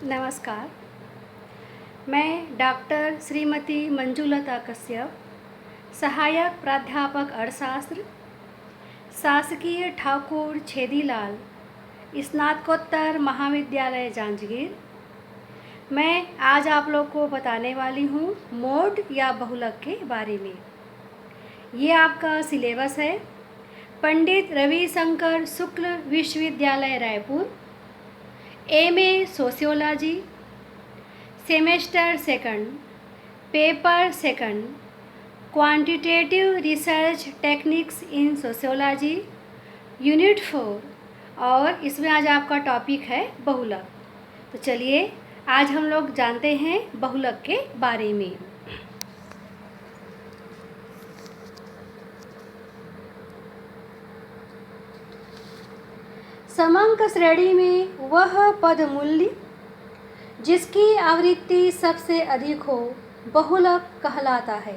नमस्कार। मैं डॉक्टर श्रीमती मंजुलता कश्यप, सहायक प्राध्यापक अर्थशास्त्र, शासकीय ठाकुर छेदीलाल स्नातकोत्तर महाविद्यालय जांजगीर। मैं आज आप लोग को बताने वाली हूँ मोड या बहुलक के बारे में। ये आपका सिलेबस है। पंडित रविशंकर शुक्ल विश्वविद्यालय Raipur, MA sociology, semester second, paper second, quantitative research techniques in sociology, unit 4। और इसमें आज आपका टॉपिक है बहुलक। तो चलिए आज हम लोग जानते हैं बहुलक के बारे में। समांक श्रेणी में वह पद मूल्य जिसकी आवृत्ति सबसे अधिक हो बहुलक कहलाता है।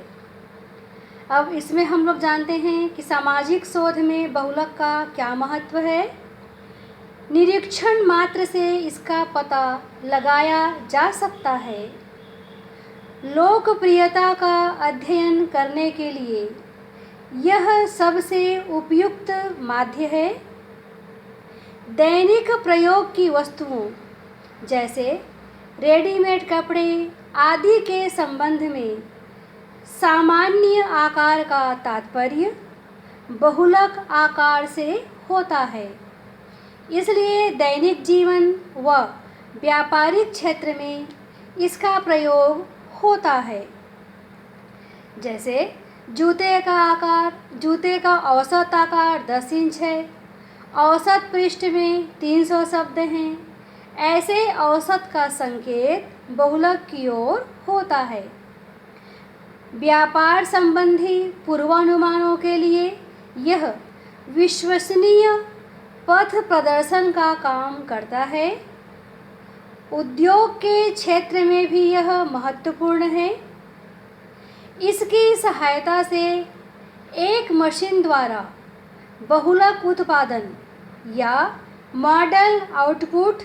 अब इसमें हम लोग जानते हैं कि सामाजिक शोध में बहुलक का क्या महत्व है। निरीक्षण मात्र से इसका पता लगाया जा सकता है। लोकप्रियता का अध्ययन करने के लिए यह सबसे उपयुक्त माध्य है। दैनिक प्रयोग की वस्तुओं जैसे रेडीमेड कपड़े आदि के संबंध में सामान्य आकार का तात्पर्य बहुलक आकार से होता है। इसलिए दैनिक जीवन व व्यापारिक क्षेत्र में इसका प्रयोग होता है। जैसे जूते का आकार, जूते का औसत आकार 10 इंच है। औसत पृष्ठ में 300 शब्द हैं। ऐसे औसत का संकेत बहुलक की ओर होता है। व्यापार संबंधी पूर्वानुमानों के लिए यह विश्वसनीय पथ प्रदर्शन का काम करता है। उद्योग के क्षेत्र में भी यह महत्वपूर्ण है। इसकी सहायता से एक मशीन द्वारा बहुलक उत्पादन या मॉडल आउटपुट,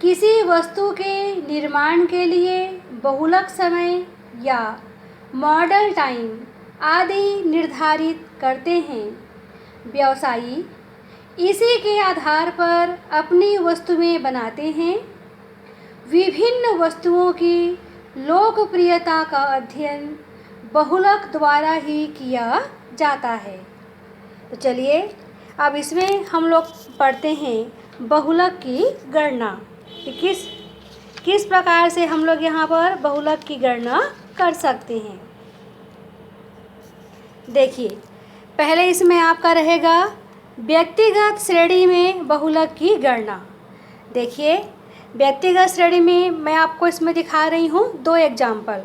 किसी वस्तु के निर्माण के लिए बहुलक समय या मॉडल टाइम आदि निर्धारित करते हैं। व्यवसायी इसी के आधार पर अपनी वस्तुएं बनाते हैं। विभिन्न वस्तुओं की लोकप्रियता का अध्ययन बहुलक द्वारा ही किया जाता है। तो चलिए अब इसमें हम लोग पढ़ते हैं बहुलक की गणना कि किस प्रकार से हम लोग यहाँ पर बहुलक की गणना कर सकते हैं। देखिए, पहले इसमें आपका रहेगा व्यक्तिगत श्रेणी में बहुलक की गणना। देखिए, व्यक्तिगत श्रेणी में मैं आपको इसमें दिखा रही हूँ 2 एग्जाम्पल।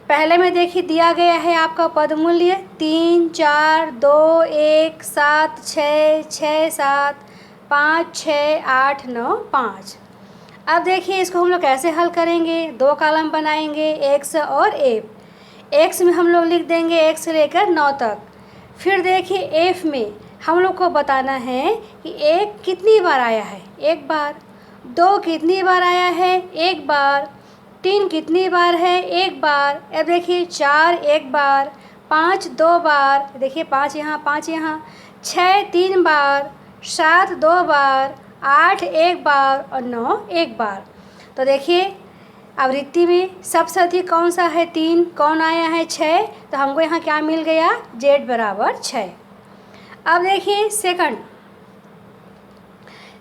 पहले में देखिए दिया गया है आपका पद मूल्य 3, 4, 2, 1, 7, 6, 6, 7, 5, 6, 8, 9, 5। अब देखिए इसको हम लोग कैसे हल करेंगे। 2 कॉलम बनाएंगे, एक्स और एफ। एक्स में हम लोग लिख देंगे 1 से लेकर 9 तक। फिर देखिए एफ में हम लोग को बताना है कि 1 कितनी बार आया है, 1 बार। 2 कितनी बार आया है, 1 बार। 3 कितनी बार है, 1 बार। अब देखिए 4 1 बार, 5 2 बार, देखिए 5 यहाँ 5 यहाँ, 6 3 बार, 7 2 बार, 8 1 बार और 9 1 बार। तो देखिए आवृत्ति में सबसे अधिक कौन सा है, 3। कौन आया है, 6। तो हमको यहाँ क्या मिल गया, Z बराबर 6। अब देखिए सेकंड,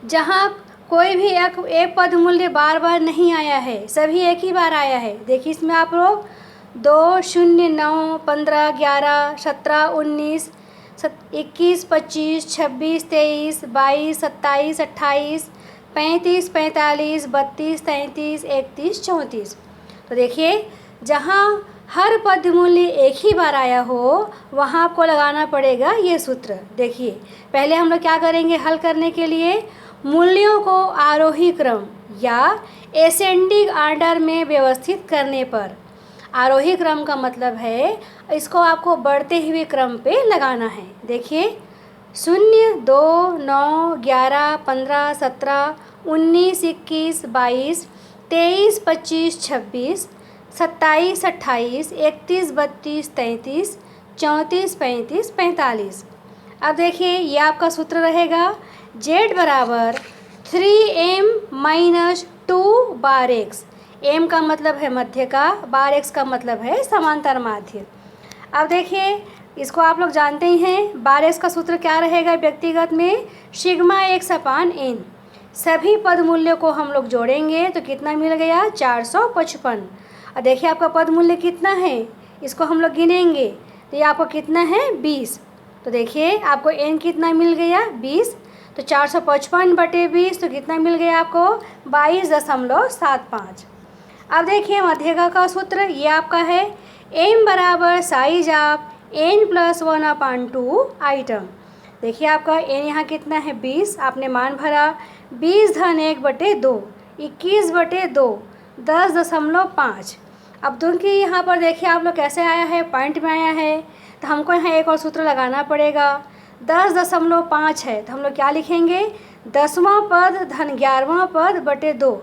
जहाँ कोई भी एक पद मूल्य बार बार नहीं आया है, सभी एक ही बार आया है। देखिए इसमें आप लोग 2 0 9 15 11 17 19 21 25 26 23 22 27 28 35 45 32 33 31 34। तो देखिए जहाँ हर पद मूल्य एक ही बार आया हो वहाँ आपको लगाना पड़ेगा ये सूत्र। देखिए पहले हम लोग क्या करेंगे, हल करने के लिए मूल्यों को आरोही क्रम या एसेंडिंग ऑर्डर में व्यवस्थित करने पर, आरोही क्रम का मतलब है इसको आपको बढ़ते हुए क्रम पे लगाना है। देखिए 0, 2, 9, 11, 15, 17, 19, 21, 22, 23, 25, 26, 27, 28, 31, 32, 33, 34, 35, 45। अब देखिए ये आपका सूत्र रहेगा Z बराबर 3m माइनस 2 बार x। m का मतलब है मध्य का, बार x का मतलब है समांतर माध्य। अब देखिए इसको आप लोग जानते ही हैं, बार एक्स का सूत्र क्या रहेगा व्यक्तिगत में, सिग्मा एक्स अपान एन। सभी पद मूल्यों को हम लोग जोड़ेंगे तो कितना मिल गया 455। और देखिए आपका पद मूल्य कितना है, इसको हम लोग गिनेंगे तो ये आपको कितना है 20। तो देखिए आपको एन कितना मिल गया 20, तो 455/20 तो कितना मिल गया आपको 22.75। अब देखिए मध्यका का सूत्र ये आपका है m बराबर साइज ऑफ n+1/2 आइटम। देखिए आपका n यहाँ कितना है 20, आपने मान भरा 20 धन 1/2, 21/2, 10.5। अब क्योंकि यहाँ पर देखिए आप लोग कैसे आया है, पॉइंट में आया है, तो हमको यहाँ एक और सूत्र लगाना पड़ेगा। 10.5 है तो हम लोग क्या लिखेंगे 10वां पद धन 11वां पद बटे 2।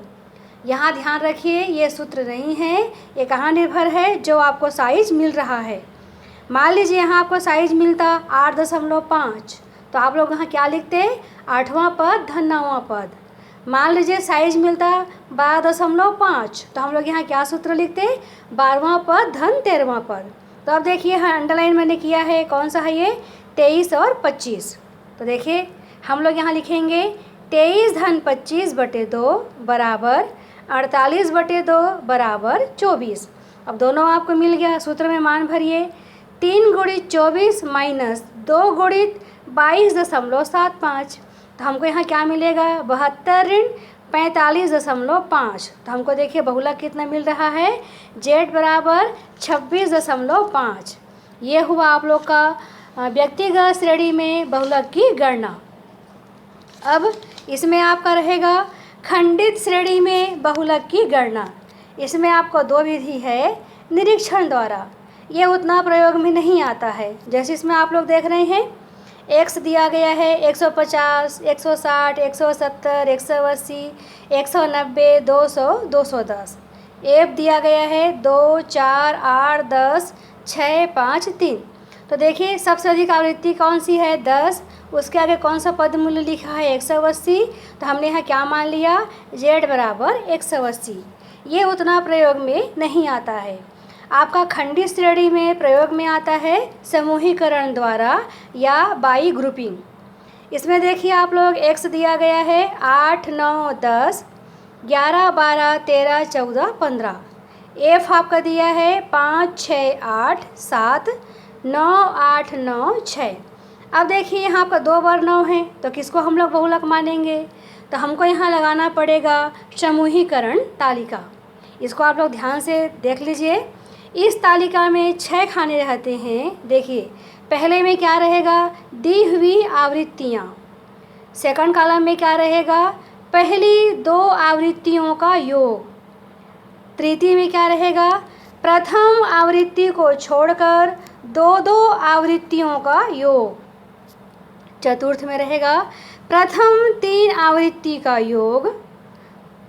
यहाँ ध्यान रखिए ये सूत्र नहीं है, ये कहाँ निर्भर है, जो आपको साइज मिल रहा है। मान लीजिए यहाँ आपको साइज मिलता 8.5, तो आप लोग यहाँ क्या लिखते 8वां पद धन 9वां पद। मान लीजिए साइज मिलता 12.5, तो हम लोग यहाँ क्या सूत्र लिखते 12वां पद धन 13वां पद। तो अब देखिए हाँ अंडरलाइन मैंने किया है, कौन सा है ये 23 और 25। तो देखिए हम लोग यहाँ लिखेंगे 23 धन 25/2 बराबर 48/2 बराबर 24। अब दोनों आपको मिल गया, सूत्र में मान भरिए 3 गुणित 24 माइनस 2 गुणित 22.75। तो हमको यहाँ क्या मिलेगा 72 ऋण 45.5। तो हमको देखिए बहुलक कितना मिल रहा है Z बराबर 26.5। ये हुआ आप लोग का व्यक्तिगत श्रेणी में बहुलक की गणना। अब इसमें आपका रहेगा खंडित श्रेणी में बहुलक की गणना। इसमें आपको 2 विधि है निरीक्षण द्वारा, ये उतना प्रयोग में नहीं आता है। जैसे इसमें आप लोग देख रहे हैं x दिया गया है 150, 160, 170, 180, 190, 200, 210। f दिया गया है 2, 4, 8, 10, 6, 5, 3। तो देखिए सबसे अधिक आवृत्ति कौन सी है 10, उसके आगे कौन सा पद मूल्य लिखा है 180। तो हमने यहाँ क्या मान लिया Z बराबर 180। ये उतना प्रयोग में नहीं आता है। आपका खंडित श्रेणी में प्रयोग में आता है समूहीकरण द्वारा या बाई ग्रुपिंग। इसमें देखिए आप लोग x दिया गया है 8, 9, 10, 11, 12, 13, 14, 15। f आपका दिया है 5, 6, 8, 7, 9, 8, 9, 6। अब देखिए यहाँ आपका 2 बार 9 है, तो किसको हम लोग बहुलक मानेंगे, तो हमको यहाँ लगाना पड़ेगा समूहीकरण तालिका। इसको आप लोग ध्यान से देख लीजिए। इस तालिका में 6 खाने रहते हैं। देखिए पहले में क्या रहेगा दी हुई आवृत्तियाँ, सेकंड कॉलम में क्या रहेगा पहली 2 आवृत्तियों का योग, तृतीय में क्या रहेगा प्रथम आवृत्ति को छोड़कर 2 आवृत्तियों का योग, चतुर्थ में रहेगा प्रथम 3 आवृत्ति का योग,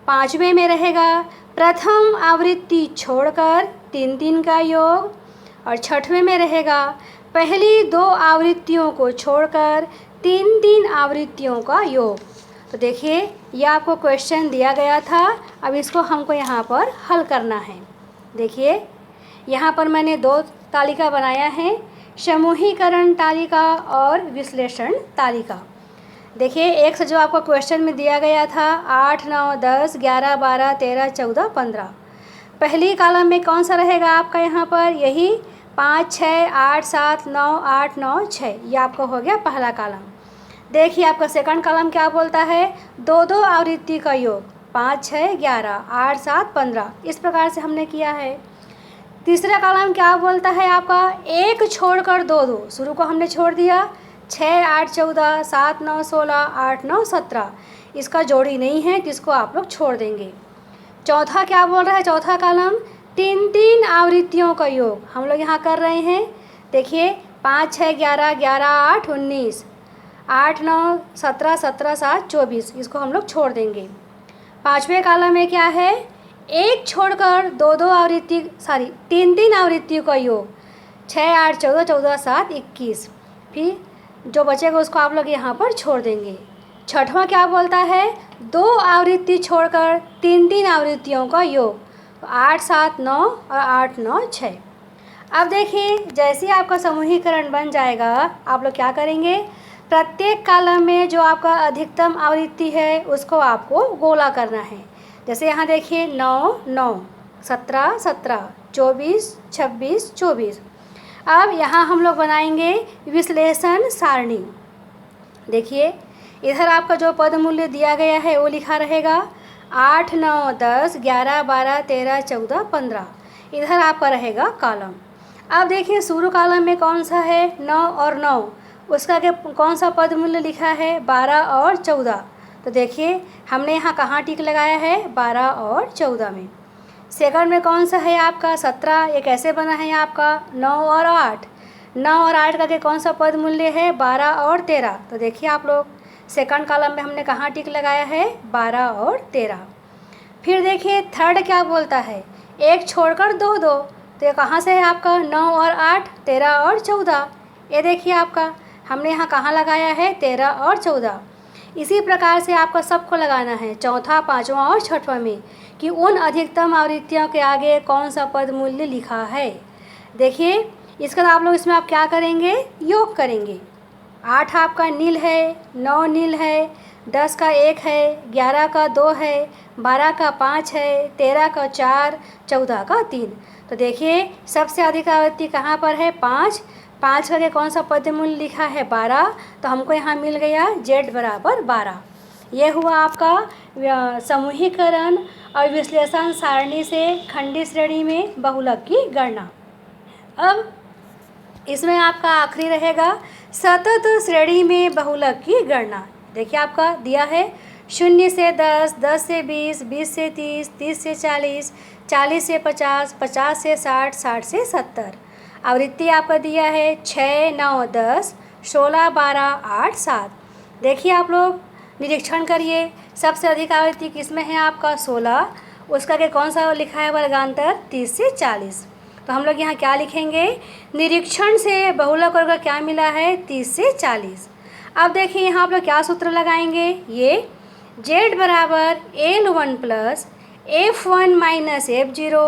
पांचवें में रहेगा प्रथम आवृत्ति छोड़कर 3 का योग, और छठवें में रहेगा पहली 2 आवृत्तियों को छोड़कर 3 आवृत्तियों का योग। तो देखिए यह आपको क्वेश्चन दिया गया था, अब इसको हमको यहाँ पर हल करना है। देखिए यहाँ पर मैंने 2 तालिका बनाया है, समूहीकरण तालिका और विश्लेषण तालिका। देखिए एक से जो आपको क्वेश्चन में दिया गया था 8, 9, 10, 11, 12, 13, 14, 15। पहली कॉलम में कौन सा रहेगा आपका यहाँ पर यही 5, 6, 8, 7, 9, 8, 9, 6। ये आपका हो गया पहला कॉलम। देखिए आपका सेकंड कॉलम क्या बोलता है 2 आवृत्ति का योग, 5, 6, 11, 8, 7, 15। इस प्रकार से हमने किया है। तीसरा कॉलम क्या बोलता है आपका 1 छोड़कर 2, शुरू को हमने छोड़ दिया 6, 8, 14, 7, 9, 16, 8, 9, 17। इसका जोड़ी नहीं है जिसको आप लोग छोड़ देंगे। चौथा क्या बोल रहा है चौथा कॉलम 3 आवृत्तियों का योग, हम लोग यहाँ कर रहे हैं। देखिए 5, 6, 11, 11, 8, 19। 8 9 17, 17 7 24, इसको हम लोग छोड़ देंगे। 5वें कॉलम में क्या है, एक छोड़कर दो दो आवृत्ति तीन तीन आवृत्तियों का योग, 6 8 14, 14 7 21। फिर जो बचेगा उसको आप लोग यहाँ पर छोड़ देंगे। 6वां क्या बोलता है, दो आवृत्ति छोड़कर तीन तीन आवृत्तियों का योग, 8 7 9 और 8 9 6। अब देखिए, जैसे आपका समूहीकरण बन जाएगा, आप लोग क्या करेंगे, प्रत्येक कॉलम में जो आपका अधिकतम आवृत्ति है उसको आपको गोला करना है। जैसे यहाँ देखिए 9 9, 17 17, 24 26 24। अब यहाँ हम लोग बनाएंगे विश्लेषण सारणी। देखिए, इधर आपका जो पद मूल्य दिया गया है वो लिखा रहेगा 8 9 10 11 12 13 14 15। इधर आपका रहेगा कॉलम। अब देखिए शुरू कॉलम में कौन सा है, 9 और 9, उसका के कौन सा पद मूल्य लिखा है, 12 और 14। तो देखिए हमने यहाँ कहाँ टिक लगाया है, 12 और 14 में। सेकंड में कौन सा है आपका, 17, ये कैसे बना है आपका, 9 और 8। 9 और 8 का के कौन सा पद मूल्य है, 12 और 13। तो देखिए आप लोग सेकंड कॉलम में हमने कहाँ टिक लगाया है, 12 और 13। फिर देखिए थर्ड क्या बोलता है, एक छोड़कर दो दो, तो ये कहाँ से है आपका, 9 और 8, 13 और 14। ये देखिए आपका हमने यहाँ कहाँ लगाया है, 13 और 14। इसी प्रकार से आपका सबको लगाना है, चौथा, पाँचवां और छठवां में, कि उन अधिकतम आवृत्तियों के आगे कौन सा पद मूल्य लिखा है। देखिए इसका आप लोग इसमें आप क्या करेंगे, योग करेंगे। 8 आपका नील है, 9 नील है, 10 का 1 है, 11 का 2 है, 12 का 5 है, 13 का 4, 14 का 3। तो देखिए सबसे अधिक आवृत्ति कहाँ पर है, 5। 5 का कौन सा पद मूल्य लिखा है, 12। तो हमको यहाँ मिल गया Z बराबर 12। यह हुआ आपका समूहीकरण और विश्लेषण सारणी से खंडी श्रेणी में बहुलक की गणना। अब इसमें आपका आखिरी रहेगा सतत श्रेणी में बहुलक की गणना। देखिए आपका दिया है 0 से 10, 10 से 20, 20 से 30, 30 से 40, 40 से 50, 50 से 60, 60 से 70। आवृत्ति आपका दिया है 6 9 10, 16 12 8 7। देखिए आप लोग निरीक्षण करिए, सबसे अधिक आवृत्ति किसमें है आपका, 16। उसका के कौन सा लिखा है वर्गांतर, 30 से 40। तो हम लोग यहाँ क्या लिखेंगे, निरीक्षण से बहुलक वर्ग क्या मिला है, 30 से 40। अब देखिए यहाँ आप लोग क्या सूत्र लगाएंगे, ये Z बराबर L1 plus F1 minus F0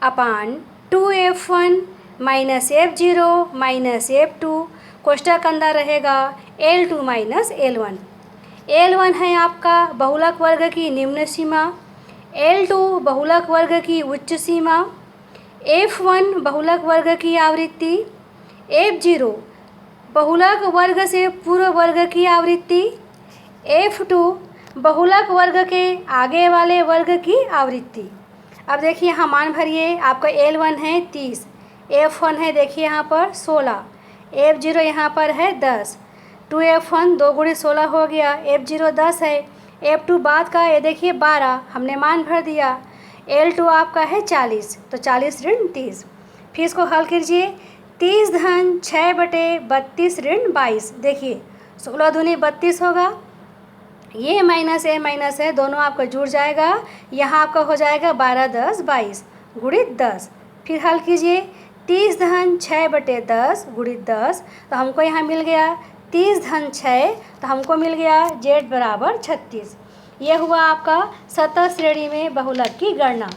अपान 2F1 minus F0 minus F2, कोष्टक अंदर रहेगा L2 माइनस L1। L1 है आपका बहुलक वर्ग की निम्न सीमा, L2 बहुलक वर्ग की उच्च सीमा, F1 बहुलक वर्ग की आवृत्ति, F0 बहुलक वर्ग से पूर्व वर्ग की आवृत्ति, F2 बहुलक वर्ग के आगे वाले वर्ग की आवृत्ति। अब देखिए यहाँ मान भरिए, आपका L1 है 30, F1 है देखिए यहाँ पर 16, F0 यहाँ पर है 10, 2F1 2 गुणे 16 हो गया, F0 10 है, F2 बाद का ये देखिए 12, हमने मान भर दिया। L2 आपका है 40, तो 40 ऋण 30। फिर इसको हल कीजिए, 30 धन 6 बटे 32 ऋण 22। देखिए 16 दूनी 32 होगा, ये माइनस है, दोनों आपका जुड़ जाएगा, यहाँ आपका हो जाएगा 12 10 22 गुणित 10। फिर हल कीजिए, 30 धन 6 बटे 10 गुणित 10, तो हमको यहाँ मिल गया 30 धन 6, तो हमको मिल गया Z बराबर 36। यह हुआ आपका सतत श्रेणी में बहुलक की गणना।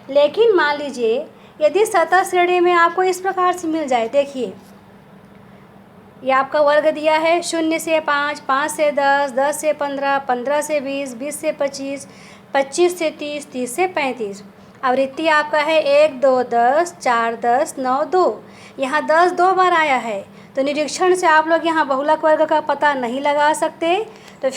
लेकिन मान लीजिए यदि सतत श्रेणी में आपको इस प्रकार से मिल जाए, देखिए ये आपका वर्ग दिया है 0 से 5, 5 से 10, 10 से 15, 15 से 20, 20 से 25, 25 से 30, 30 से 35। आवृत्ति आपका है 1 2 10, 4 10, 9 2। यहाँ 10 2 बार आया है, तो निरीक्षण से आप लोग यहाँ बहुलक वर्ग का पता नहीं लगा सकते। तो